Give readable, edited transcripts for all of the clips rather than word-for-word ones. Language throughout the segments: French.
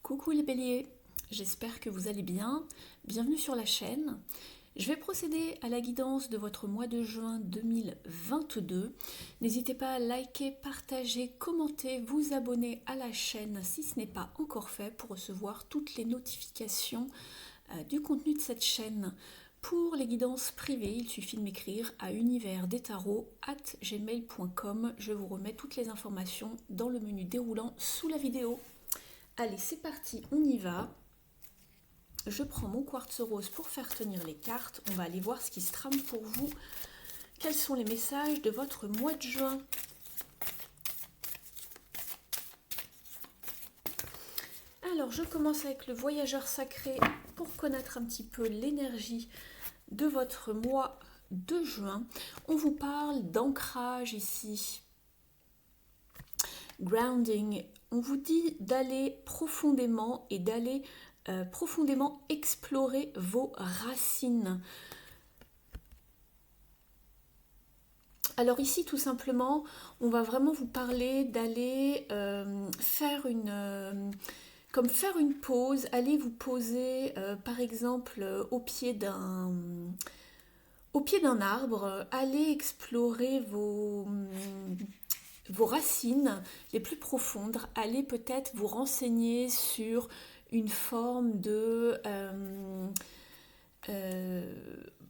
Coucou les béliers, j'espère que vous allez bien. Bienvenue sur la chaîne. Je vais procéder à la guidance de votre mois de juin 2022. N'hésitez pas à liker, partager, commenter, vous abonner à la chaîne si ce n'est pas encore fait pour recevoir toutes les notifications du contenu de cette chaîne. Pour les guidances privées, il suffit de m'écrire à universdestarots@gmail.com. Je vous remets toutes les informations dans le menu déroulant sous la vidéo. Allez, c'est parti, on y va. Je prends mon quartz rose pour faire tenir les cartes. On va aller voir ce qui se trame pour vous. Quels sont les messages de votre mois de juin? Alors, je commence avec le voyageur sacré pour connaître un petit peu l'énergie de votre mois de juin. On vous parle d'ancrage ici. Grounding. On vous dit d'aller profondément et d'aller profondément explorer vos racines. Alors ici, tout simplement, on va vraiment vous parler d'aller faire une pause, allez vous poser par exemple au pied d'un arbre, allez explorer vos racines les plus profondes, allez peut-être vous renseigner sur une forme de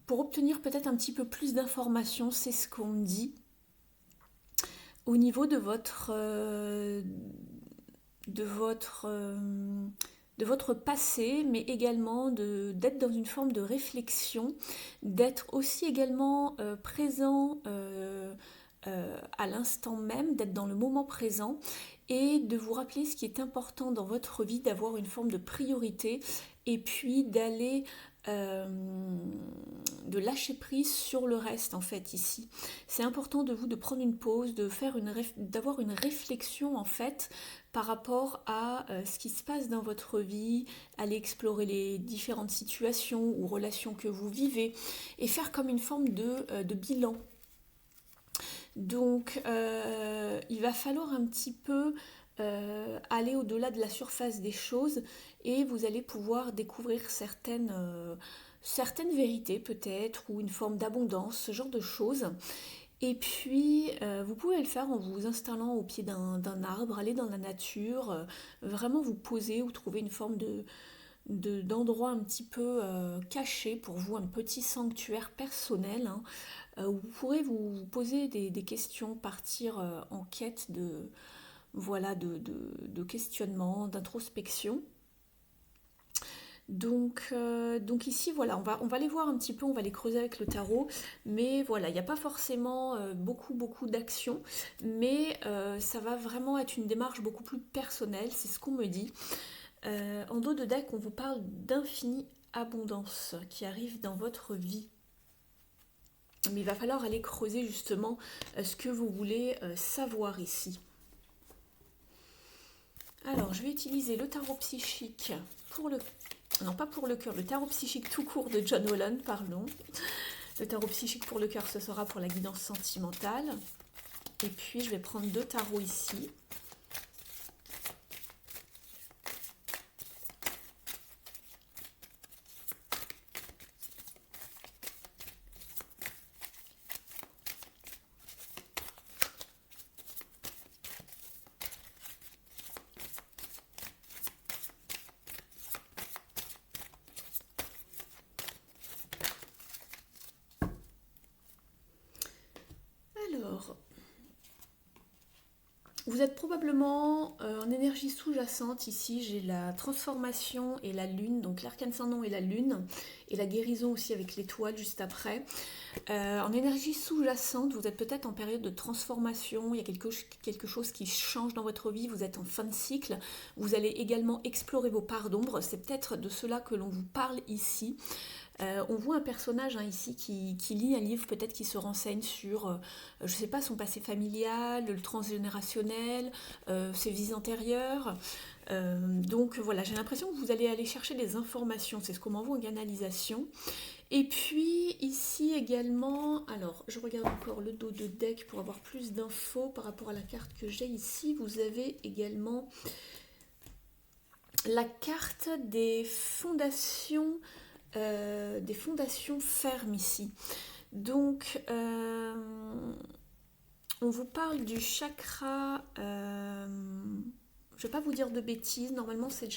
pour obtenir peut-être un petit peu plus d'informations, c'est ce qu'on me dit au niveau de votre passé, mais également d'être dans une forme de réflexion, d'être aussi également présent à l'instant même, d'être dans le moment présent et de vous rappeler ce qui est important dans votre vie, d'avoir une forme de priorité et puis d'aller de lâcher prise sur le reste en fait ici. C'est important de vous de prendre une pause, d'avoir une réflexion en fait par rapport à ce qui se passe dans votre vie, aller explorer les différentes situations ou relations que vous vivez et faire comme une forme de bilan. Donc il va falloir un petit peu aller au-delà de la surface des choses et vous allez pouvoir découvrir certaines vérités peut-être ou une forme d'abondance, ce genre de choses. Et puis vous pouvez le faire en vous installant au pied d'un arbre, aller dans la nature, vraiment vous poser ou trouver une forme d'endroit un petit peu caché pour vous, un petit sanctuaire personnel, hein, où vous pourrez vous poser des questions, partir en quête de questionnement, d'introspection. Donc ici, voilà, on va les voir un petit peu, on va les creuser avec le tarot, mais voilà, il n'y a pas forcément beaucoup d'actions, mais ça va vraiment être une démarche beaucoup plus personnelle, c'est ce qu'on me dit. En dos de deck, on vous parle d'infinie abondance qui arrive dans votre vie. Mais il va falloir aller creuser justement ce que vous voulez savoir ici. Alors, je vais utiliser le tarot psychique pour le... Non, pas pour le cœur, le tarot psychique tout court de John Holland, pardon. Le tarot psychique pour le cœur, ce sera pour la guidance sentimentale. Et puis, je vais prendre deux tarots ici. Alors, vous êtes probablement en énergie sous-jacente. Ici, j'ai la transformation et la lune, donc l'arcane sans nom et la lune, et la guérison aussi avec l'étoile juste après. En énergie sous-jacente, vous êtes peut-être en période de transformation, il y a quelque chose qui change dans votre vie, vous êtes en fin de cycle, vous allez également explorer vos parts d'ombre, c'est peut-être de cela que l'on vous parle ici. On voit un personnage ici qui lit un livre, peut-être qui se renseigne sur, je ne sais pas, son passé familial, le transgénérationnel, ses vies antérieures. Donc voilà, j'ai l'impression que vous allez aller chercher des informations, c'est ce qu'on m'envoie en canalisation. Et puis ici également, alors je regarde encore le dos de deck pour avoir plus d'infos par rapport à la carte que j'ai ici. Vous avez également la carte des fondations fermes ici. Donc, on vous parle du chakra. Je ne vais pas vous dire de bêtises. Normalement, c'est le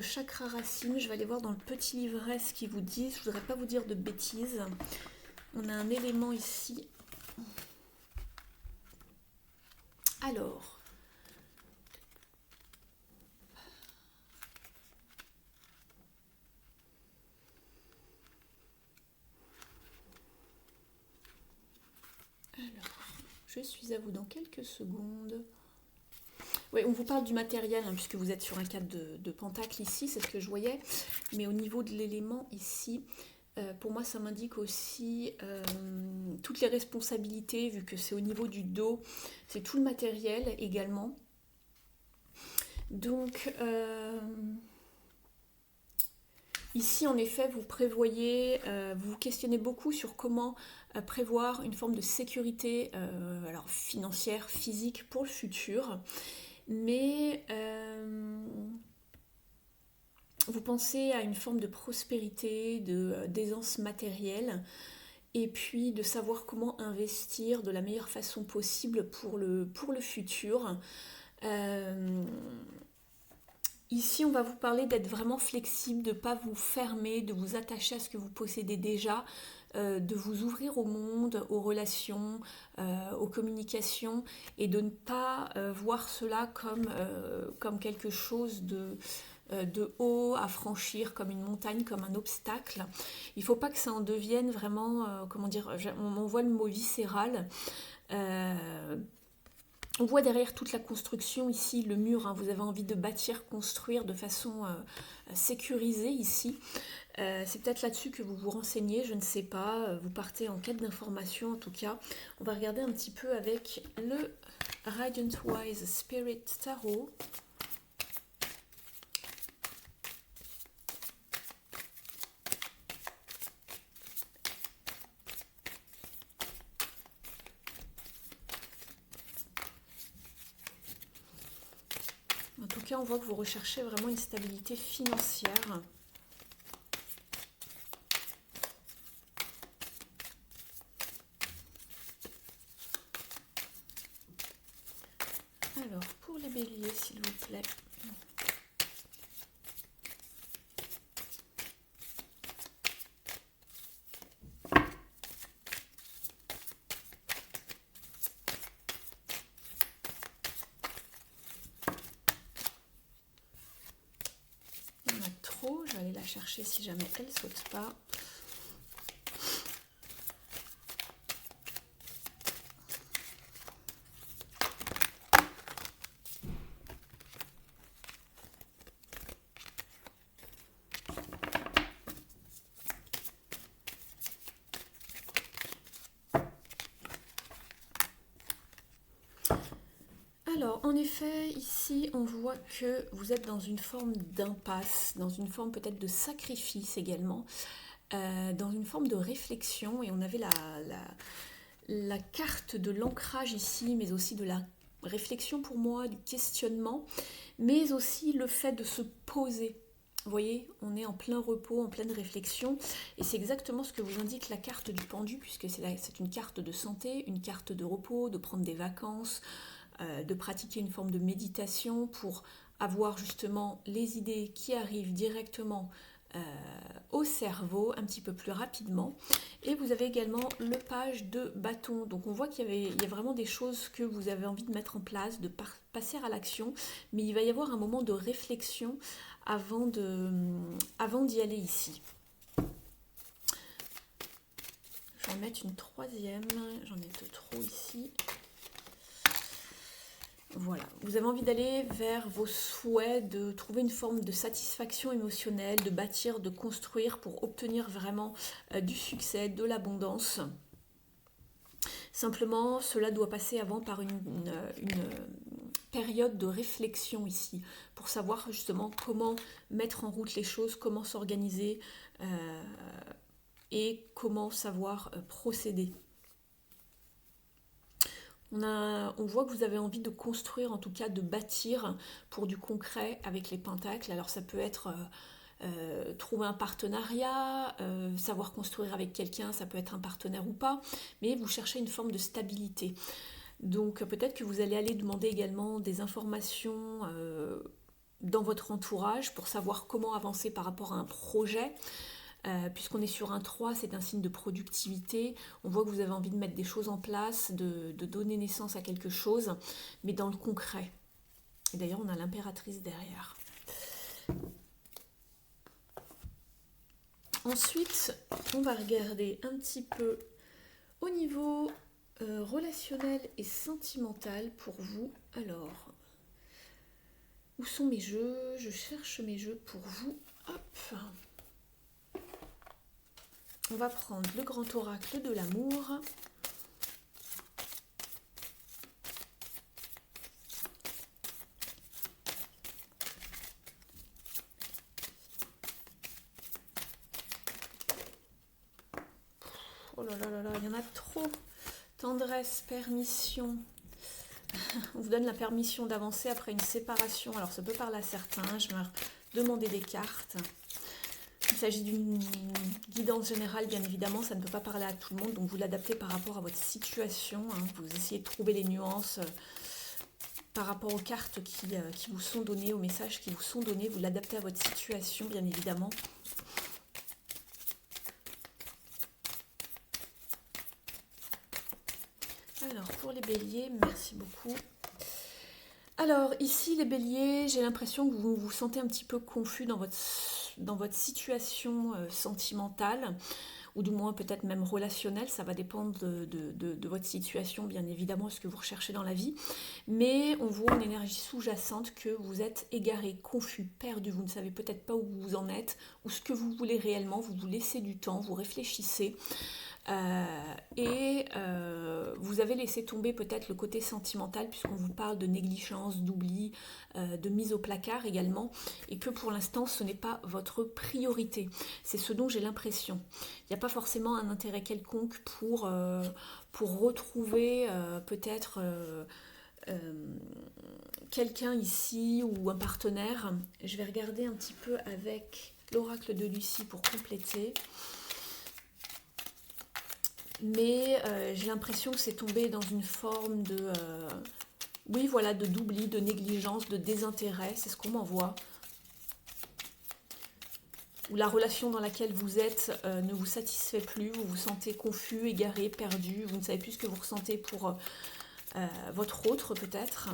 chakra racine. Je vais aller voir dans le petit livret ce qu'ils vous disent. Je ne voudrais pas vous dire de bêtises. On a un élément ici. Alors. Je suis à vous dans quelques secondes. Oui, on vous parle du matériel, hein, puisque vous êtes sur un cadre de pentacle ici, c'est ce que je voyais. Mais au niveau de l'élément ici, pour moi, ça m'indique aussi toutes les responsabilités, vu que c'est au niveau du dos. C'est tout le matériel également. Donc, ici, en effet, vous prévoyez, vous vous questionnez beaucoup sur comment prévoir une forme de sécurité alors financière, physique pour le futur. Mais vous pensez à une forme de prospérité, d'aisance matérielle, et puis de savoir comment investir de la meilleure façon possible pour le futur. Ici, on va vous parler d'être vraiment flexible, de ne pas vous fermer, de vous attacher à ce que vous possédez déjà, de vous ouvrir au monde, aux relations, aux communications, et de ne pas voir cela comme quelque chose de haut à franchir, comme une montagne, comme un obstacle. Il ne faut pas que ça en devienne vraiment, comment dire, on voit le mot viscéral. On voit derrière toute la construction ici, le mur, hein, vous avez envie de bâtir, construire de façon sécurisée ici. C'est peut-être là-dessus que vous vous renseignez, je ne sais pas, vous partez en quête d'informations en tout cas. On va regarder un petit peu avec le Radiant Wise Spirit Tarot. En tout cas, on voit que vous recherchez vraiment une stabilité financière. Alors, pour les béliers, s'il vous plaît. Il y en a trop, je vais aller la chercher si jamais elle ne saute pas. Alors, en effet, ici, on voit que vous êtes dans une forme d'impasse, dans une forme peut-être de sacrifice également, dans une forme de réflexion. Et on avait la carte de l'ancrage ici, mais aussi de la réflexion pour moi, du questionnement, mais aussi le fait de se poser. Vous voyez, on est en plein repos, en pleine réflexion, et c'est exactement ce que vous indique la carte du pendu, puisque c'est une carte de santé, une carte de repos, de prendre des vacances, de pratiquer une forme de méditation pour avoir justement les idées qui arrivent directement au cerveau un petit peu plus rapidement. Et vous avez également le page de bâton. Donc on voit qu'il y a vraiment des choses que vous avez envie de mettre en place, de passer à l'action, mais il va y avoir un moment de réflexion avant d'y aller ici. Je vais en mettre une troisième, j'en ai de trop ici. Voilà, vous avez envie d'aller vers vos souhaits, de trouver une forme de satisfaction émotionnelle, de bâtir, de construire pour obtenir vraiment du succès, de l'abondance. Simplement, cela doit passer avant par une période de réflexion ici, pour savoir justement comment mettre en route les choses, comment s'organiser et comment savoir procéder. On voit que vous avez envie de construire, en tout cas de bâtir pour du concret avec les pentacles. Alors ça peut être trouver un partenariat, savoir construire avec quelqu'un, ça peut être un partenaire ou pas, mais vous cherchez une forme de stabilité. Donc peut-être que vous allez aller demander également des informations dans votre entourage pour savoir comment avancer par rapport à un projet. Puisqu'on est sur un 3, c'est un signe de productivité. On voit que vous avez envie de mettre des choses en place, de donner naissance à quelque chose, mais dans le concret. Et d'ailleurs, on a l'impératrice derrière. Ensuite, on va regarder un petit peu au niveau relationnel et sentimental pour vous. Alors, où sont mes jeux? Je cherche mes jeux pour vous. Hop! On va prendre le grand oracle de l'amour. Oh là là là là, il y en a trop. Tendresse, permission. On vous donne la permission d'avancer après une séparation. Alors ça peut parler à certains. Je vais demander des cartes. Il s'agit d'une guidance générale, bien évidemment, ça ne peut pas parler à tout le monde, donc vous l'adaptez par rapport à votre situation, hein. Vous essayez de trouver les nuances par rapport aux cartes qui vous sont données, aux messages qui vous sont donnés, vous l'adaptez à votre situation, bien évidemment. Alors, pour les béliers, merci beaucoup. Alors, ici, les béliers, j'ai l'impression que vous vous sentez un petit peu confus dans votre situation sentimentale, ou du moins peut-être même relationnelle, ça va dépendre de votre situation, bien évidemment, ce que vous recherchez dans la vie, mais on voit une énergie sous-jacente que vous êtes égaré, confus, perdu, vous ne savez peut-être pas où vous en êtes, ou ce que vous voulez réellement, vous vous laissez du temps, vous réfléchissez, vous avez laissé tomber peut-être le côté sentimental puisqu'on vous parle de négligence, d'oubli, de mise au placard également, et que pour l'instant ce n'est pas votre priorité. C'est ce dont j'ai l'impression. Il n'y a pas forcément un intérêt quelconque pour retrouver peut-être quelqu'un ici ou un partenaire. Je vais regarder un petit peu avec l'oracle de Lucie pour compléter. Mais j'ai l'impression que c'est tombé dans une forme de oui, voilà, d'oubli, de négligence, de désintérêt, c'est ce qu'on m'envoie. Ou la relation dans laquelle vous êtes ne vous satisfait plus, vous vous sentez confus, égaré, perdu, vous ne savez plus ce que vous ressentez pour votre autre peut-être.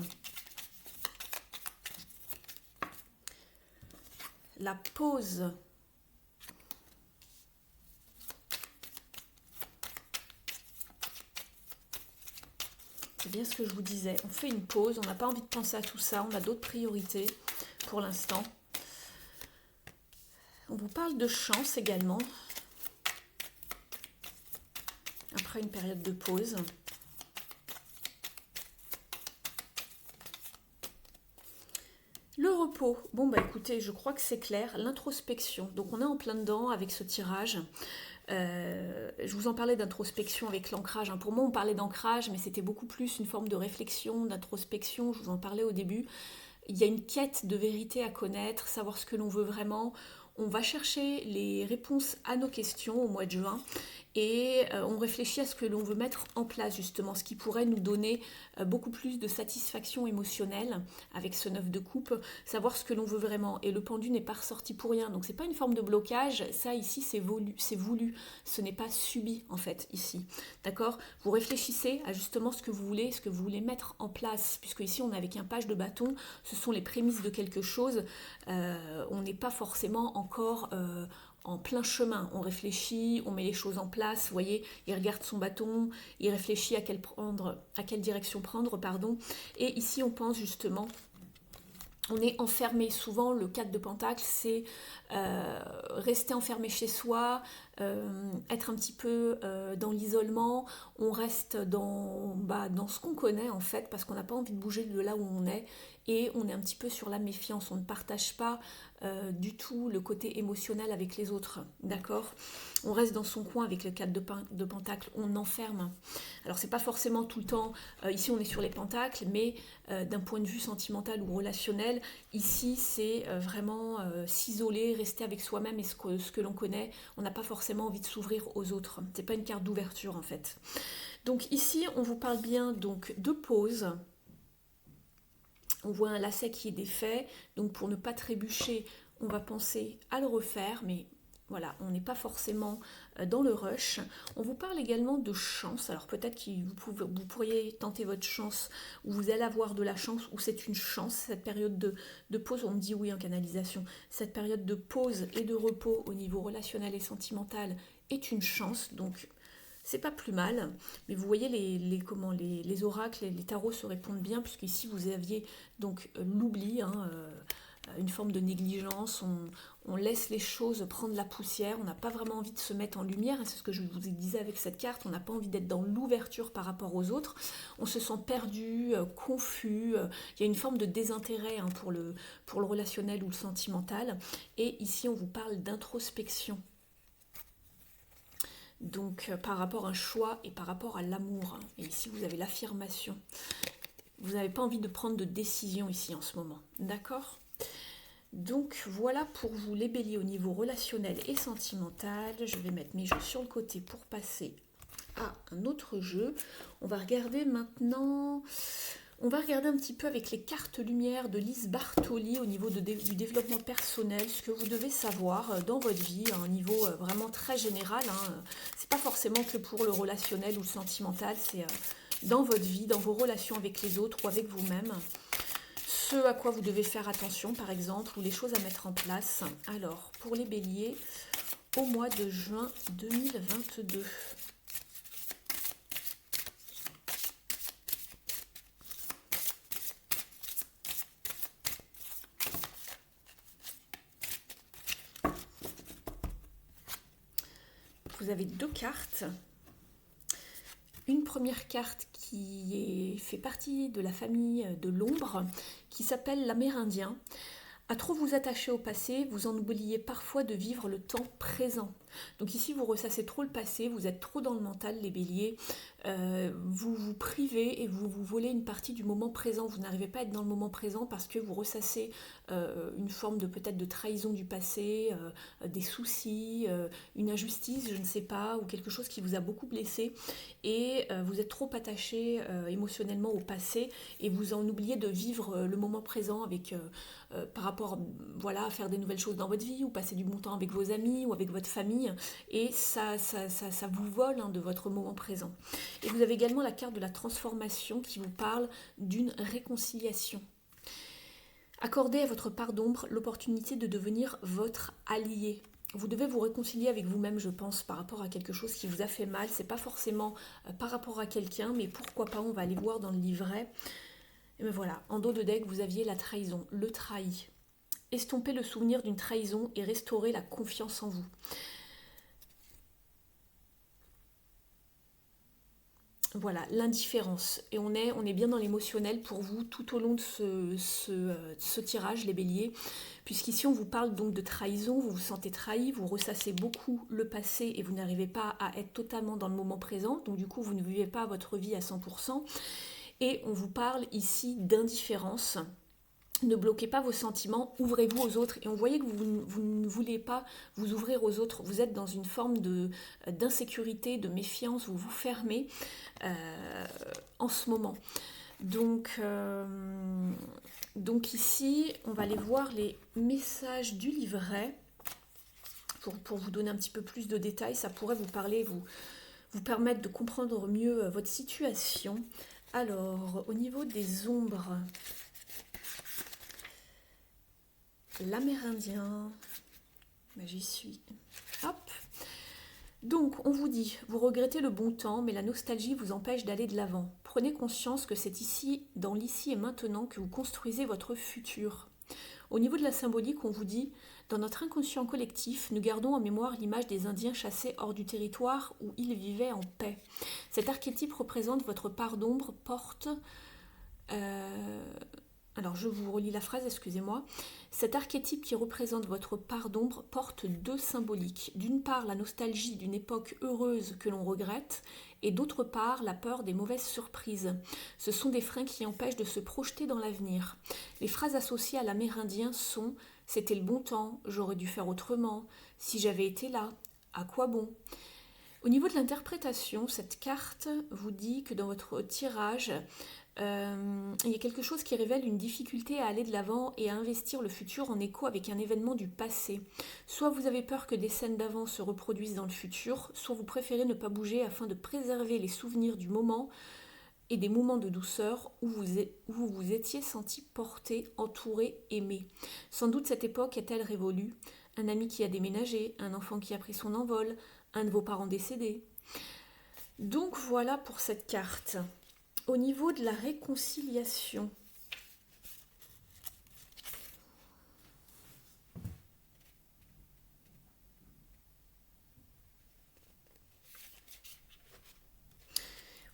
La pause. C'est bien ce que je vous disais. On fait une pause, on n'a pas envie de penser à tout ça, on a d'autres priorités pour l'instant. On vous parle de chance également. Après une période de pause. Le repos. Bon bah écoutez, je crois que c'est clair. L'introspection. Donc on est en plein dedans avec ce tirage. Je vous en parlais d'introspection avec l'ancrage. Pour moi, on parlait d'ancrage, mais c'était beaucoup plus une forme de réflexion, d'introspection. Je vous en parlais au début. Il y a une quête de vérité à connaître, savoir ce que l'on veut vraiment. On va chercher les réponses à nos questions au mois de juin et on réfléchit à ce que l'on veut mettre en place justement, ce qui pourrait nous donner beaucoup plus de satisfaction émotionnelle avec ce 9 de coupe, savoir ce que l'on veut vraiment. Et le pendu n'est pas ressorti pour rien, donc c'est pas une forme de blocage, ça ici c'est voulu, ce n'est pas subi en fait ici, d'accord? Vous réfléchissez à justement ce que vous voulez mettre en place, puisque ici on est avec un page de bâton, ce sont les prémices de quelque chose, on n'est pas forcément encore en plein chemin, on réfléchit, on met les choses en place, vous voyez, il regarde son bâton, il réfléchit à quelle direction prendre, pardon, et ici on pense justement, on est enfermé, souvent le 4 de Pentacle, c'est rester enfermé chez soi, être un petit peu dans l'isolement, on reste dans ce qu'on connaît en fait, parce qu'on n'a pas envie de bouger de là où on est, et on est un petit peu sur la méfiance, on ne partage pas du tout le côté émotionnel avec les autres, d'accord? On reste dans son coin avec le 4 de pentacle, on enferme. Alors c'est pas forcément tout le temps, ici on est sur les pentacles, mais d'un point de vue sentimental ou relationnel, ici c'est vraiment s'isoler, rester avec soi-même et ce que l'on connaît. On n'a pas forcément envie de s'ouvrir aux autres. C'est pas une carte d'ouverture en fait. Donc ici on vous parle bien donc de pause. On voit un lacet qui est défait, donc pour ne pas trébucher, on va penser à le refaire, mais voilà, on n'est pas forcément dans le rush. On vous parle également de chance, alors peut-être que vous pourriez tenter votre chance, ou vous allez avoir de la chance, ou c'est une chance, cette période de pause, on me dit oui en canalisation, cette période de pause et de repos au niveau relationnel et sentimental est une chance, donc c'est pas plus mal, mais vous voyez les oracles, les tarots se répondent bien, puisqu'ici vous aviez donc l'oubli, une forme de négligence, on laisse les choses prendre la poussière, on n'a pas vraiment envie de se mettre en lumière, et c'est ce que je vous disais avec cette carte, on n'a pas envie d'être dans l'ouverture par rapport aux autres, on se sent perdu, confus, il y a une forme de désintérêt pour le relationnel ou le sentimental, et ici on vous parle d'introspection. Donc par rapport à un choix et par rapport à l'amour. Et ici vous avez l'affirmation. Vous n'avez pas envie de prendre de décision ici en ce moment. D'accord ? Donc voilà pour vous les béliers au niveau relationnel et sentimental. Je vais mettre mes jeux sur le côté pour passer à un autre jeu. On va regarder maintenant... On va regarder un petit peu avec les cartes lumière de Lise Bartoli au niveau du développement personnel, ce que vous devez savoir dans votre vie à un niveau vraiment très général. C'est pas forcément que pour le relationnel ou le sentimental, c'est dans votre vie, dans vos relations avec les autres ou avec vous-même. Ce à quoi vous devez faire attention par exemple, ou les choses à mettre en place. Alors, pour les béliers, au mois de juin 2022. Vous avez deux cartes. Une première carte qui fait partie de la famille de l'ombre, qui s'appelle l'Amérindien. À trop vous attacher au passé, vous en oubliez parfois de vivre le temps présent. Donc ici, vous ressassez trop le passé, vous êtes trop dans le mental, les béliers. Vous vous privez et vous volez une partie du moment présent. Vous n'arrivez pas à être dans le moment présent parce que vous ressassez une forme de peut-être de trahison du passé, des soucis, une injustice, je ne sais pas, ou quelque chose qui vous a beaucoup blessé. Et vous êtes trop attaché émotionnellement au passé et vous en oubliez de vivre le moment présent avec... par rapport à faire des nouvelles choses dans votre vie ou passer du bon temps avec vos amis ou avec votre famille et ça vous vole de votre moment présent. Et vous avez également la carte de la transformation qui vous parle d'une réconciliation. Accordez à votre part d'ombre l'opportunité de devenir votre allié. Vous devez vous réconcilier avec vous-même, je pense, par rapport à quelque chose qui vous a fait mal. C'est pas forcément par rapport à quelqu'un, mais pourquoi pas, on va aller voir dans le livret. Et bien voilà, en dos de deck, vous aviez la trahison, le trahi. Estompez le souvenir d'une trahison et restaurer la confiance en vous. Voilà, l'indifférence. Et on est bien dans l'émotionnel pour vous tout au long de ce tirage, les béliers. Puisqu'ici, on vous parle donc de trahison, vous vous sentez trahi, vous ressassez beaucoup le passé et vous n'arrivez pas à être totalement dans le moment présent. Donc du coup, vous ne vivez pas votre vie à 100%. Et on vous parle ici d'indifférence. Ne bloquez pas vos sentiments, ouvrez-vous aux autres. Et on voyait que vous ne voulez pas vous ouvrir aux autres. Vous êtes dans une forme d'insécurité, de méfiance, vous vous fermez en ce moment. Donc ici, on va aller voir les messages du livret pour vous donner un petit peu plus de détails. Ça pourrait vous parler, vous permettre de comprendre mieux votre situation. Alors, au niveau des ombres... L'Amérindien, j'y suis. Hop. Donc, on vous dit, vous regrettez le bon temps, mais la nostalgie vous empêche d'aller de l'avant. Prenez conscience que c'est ici, dans l'ici et maintenant, que vous construisez votre futur. Au niveau de la symbolique, on vous dit, dans notre inconscient collectif, nous gardons en mémoire l'image des Indiens chassés hors du territoire où ils vivaient en paix. Cet archétype représente votre part d'ombre, alors je vous relis la phrase, excusez-moi. Cet archétype qui représente votre part d'ombre porte deux symboliques. D'une part, la nostalgie d'une époque heureuse que l'on regrette, et d'autre part, la peur des mauvaises surprises. Ce sont des freins qui empêchent de se projeter dans l'avenir. Les phrases associées à l'amérindien sont « c'était le bon temps, j'aurais dû faire autrement, si j'avais été là, à quoi bon ?» Au niveau de l'interprétation, cette carte vous dit que dans votre tirage, il y a quelque chose qui révèle une difficulté à aller de l'avant et à investir le futur en écho avec un événement du passé. Soit vous avez peur que des scènes d'avant se reproduisent dans le futur, soit vous préférez ne pas bouger afin de préserver les souvenirs du moment et des moments de douceur où vous vous étiez senti porté, entouré, aimé. Sans doute cette époque est-elle révolue. Un ami qui a déménagé, un enfant qui a pris son envol, un de vos parents décédés. Donc voilà pour cette carte. Au niveau de la réconciliation,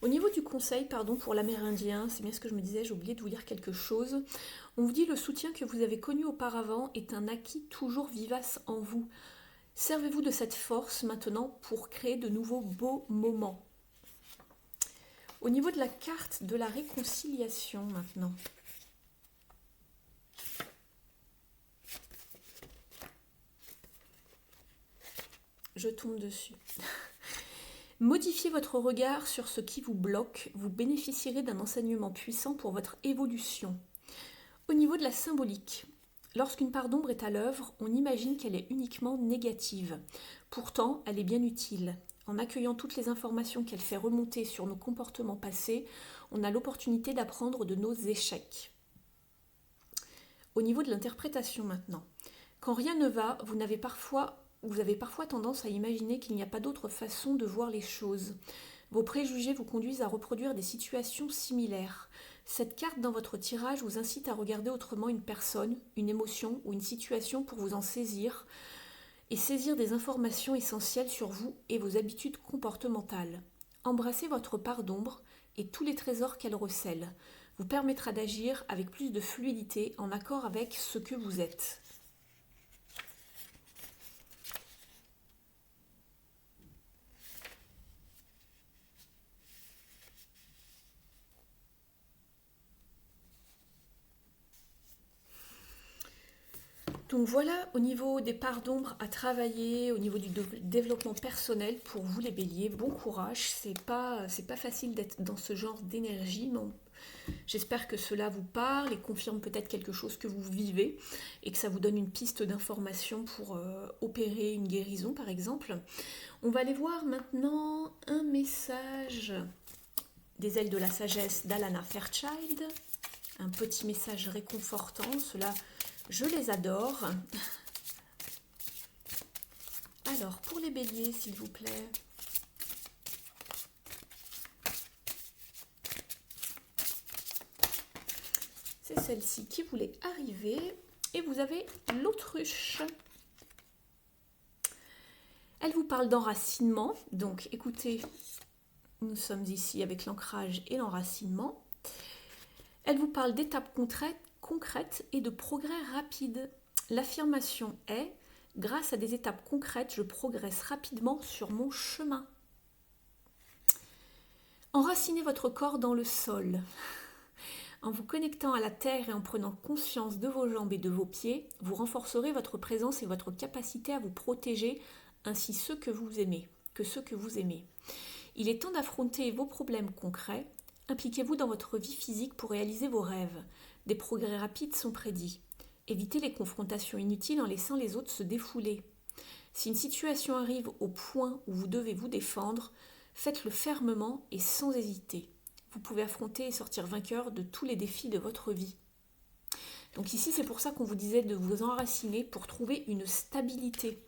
au niveau du conseil, pour l'amérindien, c'est bien ce que je me disais, j'ai oublié de vous lire quelque chose. On vous dit le soutien que vous avez connu auparavant est un acquis toujours vivace en vous. Servez-vous de cette force maintenant pour créer de nouveaux beaux moments. Au niveau de la carte de la réconciliation maintenant. Je tombe dessus. Modifiez votre regard sur ce qui vous bloque, vous bénéficierez d'un enseignement puissant pour votre évolution. Au niveau de la symbolique, lorsqu'une part d'ombre est à l'œuvre, on imagine qu'elle est uniquement négative. Pourtant, elle est bien utile. En accueillant toutes les informations qu'elle fait remonter sur nos comportements passés, on a l'opportunité d'apprendre de nos échecs. Au niveau de l'interprétation maintenant, quand rien ne va, vous avez parfois tendance à imaginer qu'il n'y a pas d'autre façon de voir les choses. Vos préjugés vous conduisent à reproduire des situations similaires. Cette carte dans votre tirage vous incite à regarder autrement une personne, une émotion ou une situation pour vous en saisir et saisir des informations essentielles sur vous et vos habitudes comportementales. Embrassez votre part d'ombre et tous les trésors qu'elle recèle vous permettra d'agir avec plus de fluidité en accord avec ce que vous êtes. Donc voilà au niveau des parts d'ombre à travailler, au niveau du développement personnel pour vous les béliers, bon courage, c'est pas facile d'être dans ce genre d'énergie, mais j'espère que cela vous parle et confirme peut-être quelque chose que vous vivez et que ça vous donne une piste d'information pour opérer une guérison par exemple. On va aller voir maintenant un message des ailes de la sagesse d'Alana Fairchild, un petit message réconfortant, cela je les adore. Alors, pour les béliers, s'il vous plaît. C'est celle-ci qui voulait arriver. Et vous avez l'autruche. Elle vous parle d'enracinement. Donc, écoutez, nous sommes ici avec l'ancrage et l'enracinement. Elle vous parle d'étapes concrètes et de progrès rapides. L'affirmation est « Grâce à des étapes concrètes, je progresse rapidement sur mon chemin. » Enracinez votre corps dans le sol. En vous connectant à la terre et en prenant conscience de vos jambes et de vos pieds, vous renforcerez votre présence et votre capacité à vous protéger, ainsi que ceux que vous aimez. Il est temps d'affronter vos problèmes concrets. Impliquez-vous dans votre vie physique pour réaliser vos rêves. Des progrès rapides sont prédits. Évitez les confrontations inutiles en laissant les autres se défouler. Si une situation arrive au point où vous devez vous défendre, faites-le fermement et sans hésiter. Vous pouvez affronter et sortir vainqueur de tous les défis de votre vie. Donc ici, c'est pour ça qu'on vous disait de vous enraciner pour trouver une stabilité.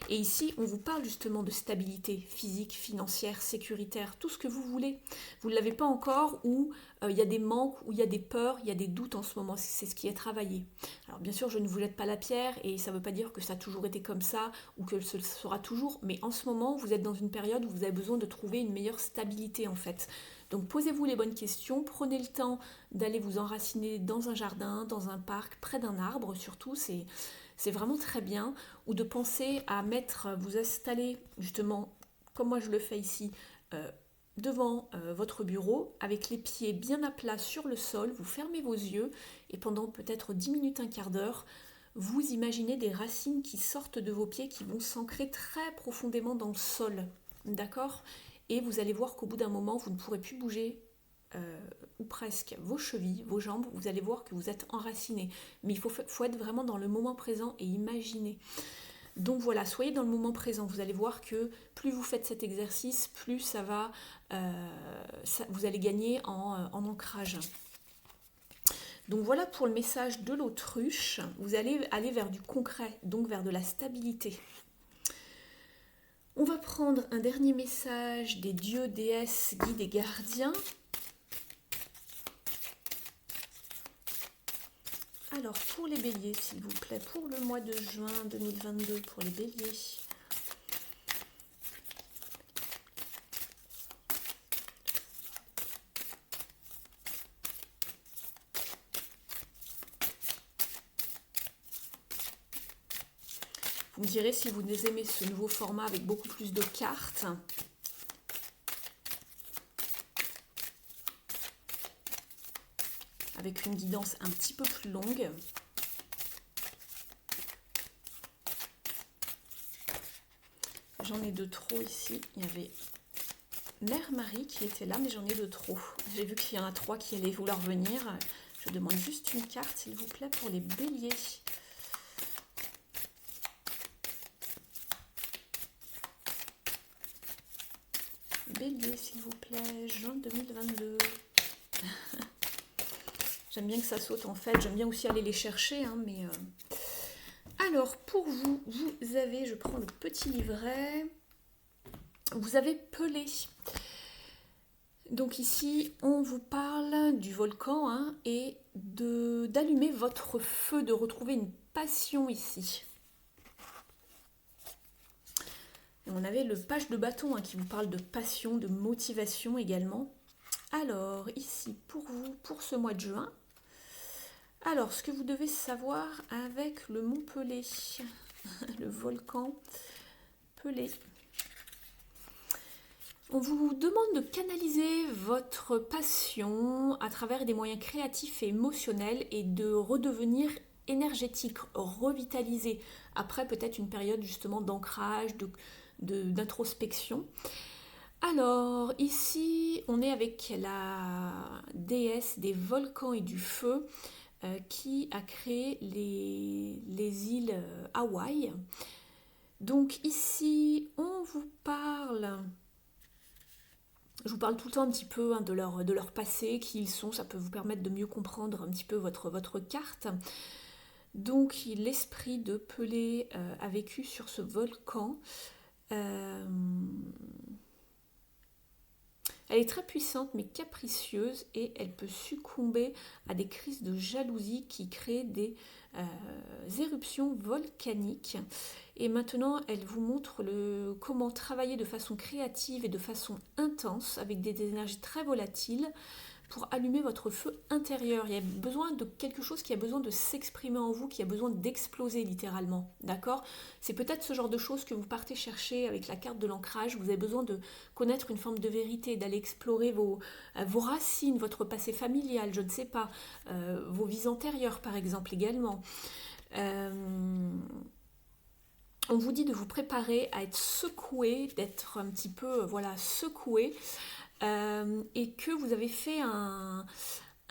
Et ici, on vous parle justement de stabilité physique, financière, sécuritaire, tout ce que vous voulez. Vous ne l'avez pas encore ou il y a des manques, ou il y a des peurs, il y a des doutes en ce moment. C'est ce qui est travaillé. Alors bien sûr, je ne vous jette pas la pierre et ça ne veut pas dire que ça a toujours été comme ça ou que ce sera toujours. Mais en ce moment, vous êtes dans une période où vous avez besoin de trouver une meilleure stabilité en fait. Donc posez-vous les bonnes questions, prenez le temps d'aller vous enraciner dans un jardin, dans un parc, près d'un arbre surtout, c'est vraiment très bien, ou de penser à vous installer justement, comme moi je le fais ici, devant votre bureau, avec les pieds bien à plat sur le sol, vous fermez vos yeux, et pendant peut-être 10 minutes, un quart d'heure, vous imaginez des racines qui sortent de vos pieds, qui vont s'ancrer très profondément dans le sol, d'accord? Et vous allez voir qu'au bout d'un moment, vous ne pourrez plus bouger ou presque vos chevilles, vos jambes, vous allez voir que vous êtes enraciné. Mais il faut être vraiment dans le moment présent et imaginer. Donc voilà, soyez dans le moment présent. Vous allez voir que plus vous faites cet exercice, plus ça va, vous allez gagner en ancrage. Donc voilà pour le message de l'autruche. Vous allez aller vers du concret, donc vers de la stabilité. On va prendre un dernier message des dieux, déesses, guides et gardiens. Alors, pour les béliers, s'il vous plaît, pour le mois de juin 2022, pour les béliers. Vous me direz si vous aimez ce nouveau format avec beaucoup plus de cartes. Avec une guidance un petit peu plus longue. J'en ai de trop ici. Il y avait Mère Marie qui était là, mais j'en ai de trop. J'ai vu qu'il y en a 3 qui allaient vouloir venir. Je demande juste une carte, s'il vous plaît, pour les béliers. Bélier, s'il vous plaît, juin 2022. J'aime bien que ça saute en fait, j'aime bien aussi aller les chercher, hein, mais... Alors, pour vous, vous avez, je prends le petit livret, vous avez Pelé. Donc ici, on vous parle du volcan hein, et d'allumer votre feu, de retrouver une passion ici. Et on avait le page de bâton hein, qui vous parle de passion, de motivation également. Alors, ici, pour vous, pour ce mois de juin, alors, ce que vous devez savoir avec le mont Pelé, le volcan Pelé. On vous demande de canaliser votre passion à travers des moyens créatifs et émotionnels et de redevenir énergétique, revitalisé, après peut-être une période justement d'ancrage, d'introspection. Alors, ici, on est avec la déesse des volcans et du feu, qui a créé les îles Hawaï. Donc ici, on vous parle, je vous parle tout le temps un petit peu hein, de leur passé, qui ils sont, ça peut vous permettre de mieux comprendre un petit peu votre carte. Donc l'esprit de Pelé a vécu sur ce volcan. Elle est très puissante mais capricieuse et elle peut succomber à des crises de jalousie qui créent des éruptions volcaniques. Et maintenant, elle vous montre comment travailler de façon créative et de façon intense avec des énergies très volatiles pour allumer votre feu intérieur. Il y a besoin de quelque chose qui a besoin de s'exprimer en vous, qui a besoin d'exploser littéralement, d'accord? C'est peut-être ce genre de choses que vous partez chercher avec la carte de l'ancrage. Vous avez besoin de connaître une forme de vérité, d'aller explorer vos racines, votre passé familial, je ne sais pas, vos vies antérieures par exemple également. On vous dit de vous préparer à être secoué, d'être un petit peu secoué, et que vous avez fait un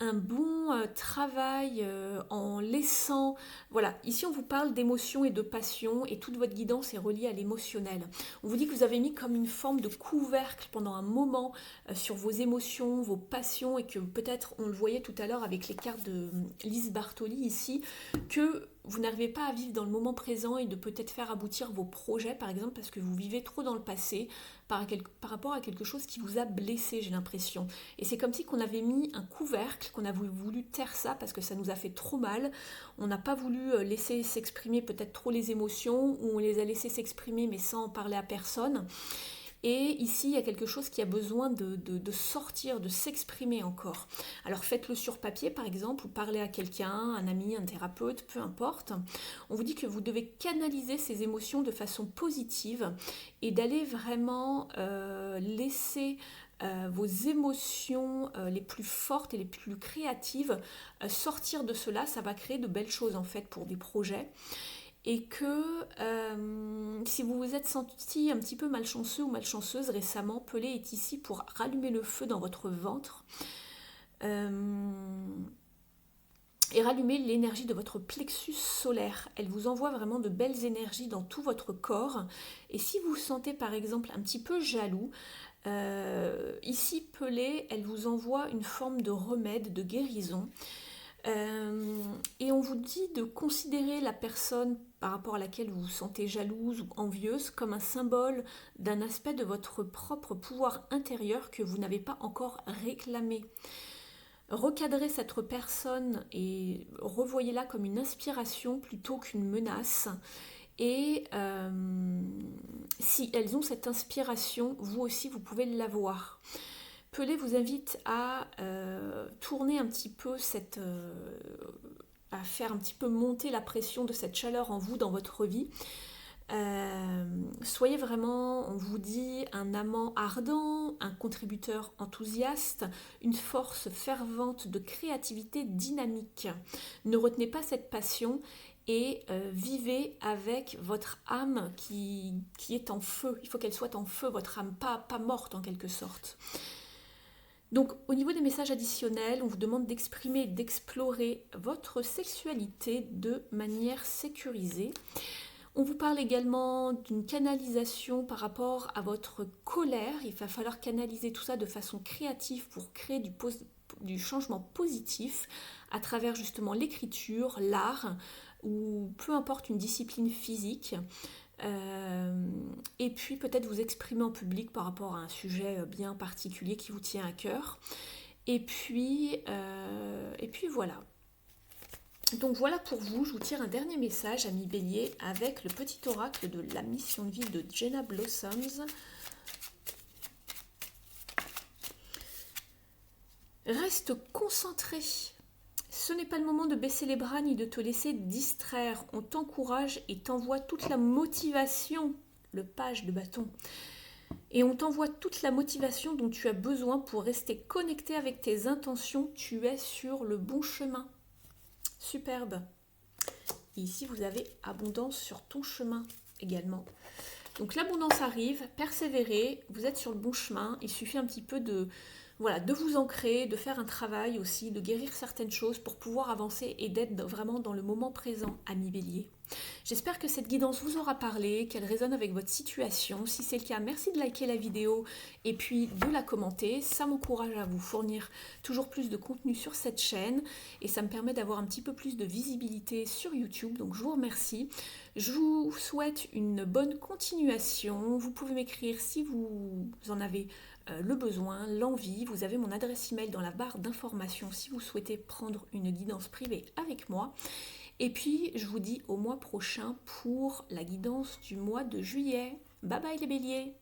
un bon travail en laissant... Voilà, ici on vous parle d'émotion et de passion et toute votre guidance est reliée à l'émotionnel. On vous dit que vous avez mis comme une forme de couvercle pendant un moment sur vos émotions, vos passions et que peut-être, on le voyait tout à l'heure avec les cartes de Lise Bartoli ici, que vous n'arrivez pas à vivre dans le moment présent et de peut-être faire aboutir vos projets par exemple parce que vous vivez trop dans le passé par rapport à quelque chose qui vous a blessé, j'ai l'impression. Et c'est comme si qu'on avait mis un couvercle, qu'on a voulu taire ça parce que ça nous a fait trop mal. On n'a pas voulu laisser s'exprimer peut-être trop les émotions ou on les a laissées s'exprimer mais sans en parler à personne. Et ici, il y a quelque chose qui a besoin de sortir, de s'exprimer encore. Alors faites-le sur papier par exemple, ou parlez à quelqu'un, un ami, un thérapeute, peu importe. On vous dit que vous devez canaliser ces émotions de façon positive et d'aller vraiment laisser vos émotions les plus fortes et les plus créatives sortir de cela. Ça va créer de belles choses en fait pour des projets. Et que si vous vous êtes senti un petit peu malchanceux ou malchanceuse récemment, Pelé est ici pour rallumer le feu dans votre ventre et rallumer l'énergie de votre plexus solaire. Elle vous envoie vraiment de belles énergies dans tout votre corps. Et si vous vous sentez par exemple un petit peu jaloux, ici Pelé, elle vous envoie une forme de remède, de guérison. Et on vous dit de considérer la personne par rapport à laquelle vous vous sentez jalouse ou envieuse comme un symbole d'un aspect de votre propre pouvoir intérieur que vous n'avez pas encore réclamé. Recadrez cette personne et revoyez-la comme une inspiration plutôt qu'une menace. Et si elles ont cette inspiration, vous aussi vous pouvez l'avoir. Pelé vous invite à tourner un petit peu à faire un petit peu monter la pression de cette chaleur en vous dans votre vie. Soyez vraiment, on vous dit, un amant ardent, un contributeur enthousiaste, une force fervente de créativité dynamique. Ne retenez pas cette passion et vivez avec votre âme qui est en feu. Il faut qu'elle soit en feu, votre âme, pas morte en quelque sorte. Donc au niveau des messages additionnels, on vous demande d'exprimer, d'explorer votre sexualité de manière sécurisée. On vous parle également d'une canalisation par rapport à votre colère. Il va falloir canaliser tout ça de façon créative pour créer du changement positif à travers justement l'écriture, l'art ou peu importe une discipline physique. Et puis peut-être vous exprimer en public par rapport à un sujet bien particulier qui vous tient à cœur. Et puis voilà. Donc voilà pour vous, je vous tire un dernier message, amis Bélier, avec le petit oracle de la mission de vie de Jenna Blossoms. Reste concentré. Ce n'est pas le moment de baisser les bras ni de te laisser distraire. On t'encourage et t'envoie toute la motivation, le page de bâton. Et on t'envoie toute la motivation dont tu as besoin pour rester connecté avec tes intentions. Tu es sur le bon chemin. Superbe. Et ici, vous avez abondance sur ton chemin également. Donc l'abondance arrive, persévérez, vous êtes sur le bon chemin. Il suffit un petit peu de vous ancrer, de faire un travail aussi, de guérir certaines choses pour pouvoir avancer et d'être vraiment dans le moment présent, amis Bélier. J'espère que cette guidance vous aura parlé, qu'elle résonne avec votre situation. Si c'est le cas, merci de liker la vidéo et puis de la commenter. Ça m'encourage à vous fournir toujours plus de contenu sur cette chaîne et ça me permet d'avoir un petit peu plus de visibilité sur YouTube. Donc je vous remercie. Je vous souhaite une bonne continuation. Vous pouvez m'écrire si vous en avez le besoin, l'envie. Vous avez mon adresse email dans la barre d'informations si vous souhaitez prendre une guidance privée avec moi. Et puis, je vous dis au mois prochain pour la guidance du mois de juillet. Bye bye les béliers!